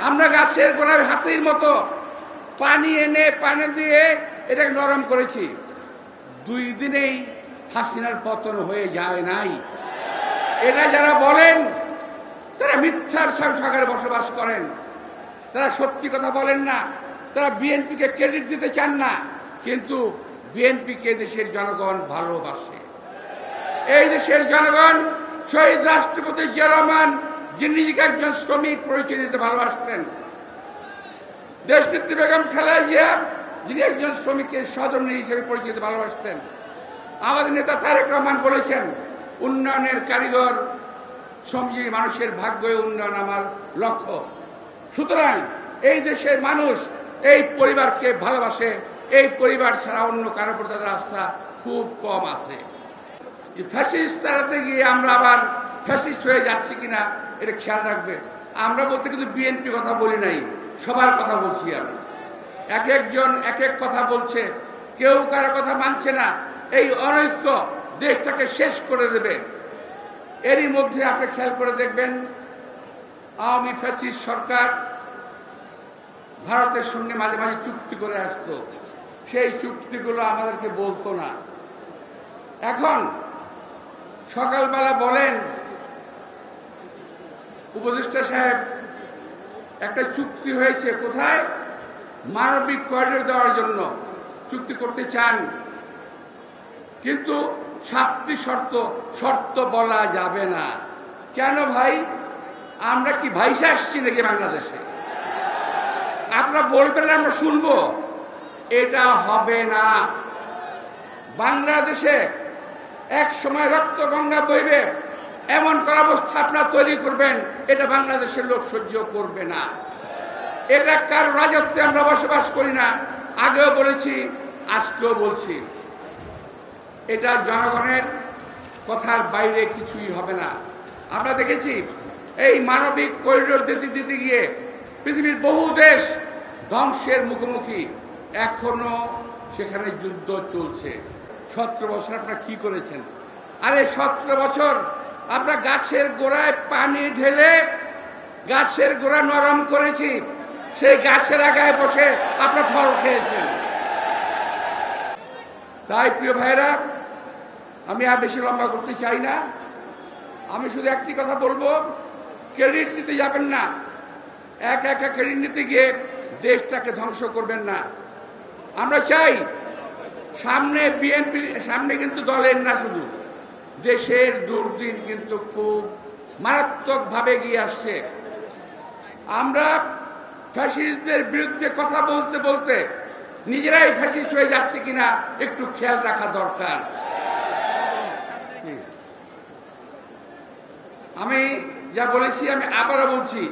আমরা গাছের গোড়ায় হাতির মতো পানি এনে পানি দিয়ে এটাকে নরম করেছি। 2 দিনেই হাসিনার পতন হয়ে যায় নাই। এটা যারা বলেন তারা মিথ্যার সংসারে বসবাস করেন, তারা সত্যি কথা বলেন না, তারা বিএনপিকে ক্রেডিট দিতে চান না। কিন্তু বিএনপিকে দেশের জনগণ ভালোবাসে। এই দেশের জনগণ শহীদ রাষ্ট্রপতি জিয়া রহমান, যিনি নিজেকে একজন শ্রমিক পরিচয় দিতে ভালোবাসতেন, দেশনেত্রী বেগম খালেদা জিয়া, যিনি একজন শ্রমিকের সহধর্মিণী হিসেবে পরিচয় দিতে ভালোবাসতেন, আমাদের নেতা তারেক রহমান বলেছেন, উন্নয়নের কারিগর শ্রমজীবী মানুষের ভাগ্য উন্নয়ন আমার লক্ষ্য। সুতরাং এই দেশের মানুষ এই পরিবারকে ভালোবাসে। এই পরিবার ছাড়া অন্য কারো প্রতি তাদের আস্থা খুব কম আছে। ফ্যাসিস্ট তাড়াতে গিয়ে আমরা আবার ফ্যাসিস্ট হয়ে যাচ্ছি কিনা এটা খেয়াল রাখবে। আমরা বলতে কিন্তু বিএনপি কথা বলি নাই, সবার কথা বলছি আমি। এক একজন এক এক কথা বলছে, কেউ কারো কথা মানছে না। এই অনৈক্য দেশটাকে শেষ করে দেবে। এরই মধ্যে আপনি খেয়াল করে দেখবেন, আওয়ামী ফ্যাসিস্ট সরকার ভারতের সঙ্গে মাঝে মাঝে চুক্তি করে আসতো, সেই চুক্তিগুলো আমাদেরকে বলতো না। এখন সকালবেলা বলেন উপদেষ্টা সাহেব একটা চুক্তি হয়েছে, কোথায়? মানবিক করিডোর দেওয়ার জন্য চুক্তি করতে চান, কিন্তু 7টি শর্ত বলা যাবে না। কেন ভাই? আমরা কি ভাইসা আসছি নাকি বাংলাদেশে? আপনারা বলবেন আমরা শুনবো? এটা হবে না। বাংলাদেশে এক সময় রক্ত গঙ্গা বইবে এমন করা অবস্থা আপনারা তৈরি করবেন, এটা বাংলাদেশের লোক সহ্য করবে না। এটা কার রাজত্বে আমরা বসবাস করি না। আগেও বলেছি, আজকেও বলছি, এটা জনগণের কথার বাইরে কিছুই হবে না। আমরা দেখেছি এই মানবিক করিডোর দিতে দিতে গিয়ে পৃথিবীর বহু দেশ ধ্বংসের মুখোমুখি, এখনো সেখানে যুদ্ধ চলছে। 17 বছর আপনারা কি করেছেন? আরে 17 বছর আমরা গাছের গোড়ায় পানি ঢেলে গাছের গোড়া নরম করেছি, সেই গাছের আগায় বসে আপনারা ফল খেয়েছেন। তাই প্রিয় ভাইরা, আমি আর বেশি লম্বা করতে চাই না। আমি শুধু একটি কথা বলবো, ক্রেডিট নিতে যাবেন না। একা একা ক্রেডিট নিতে গিয়ে দেশটাকে ধ্বংস করবেন না। আমরা চাই সামনে বিএনপি, সামনে কিন্তু দলের না, শুধু দেশের দুর্দিন কিন্তু খুব মারাত্মকভাবে গিয়ে আসছে। আমরা ফ্যাসিস্টদের বিরুদ্ধে কথা বলতে বলতে নিজেরাই ফ্যাসিস্ট হয়ে যাচ্ছে কিনা একটু খেয়াল রাখা দরকার। আমি যা বলেছি আমি আবারও বলছি,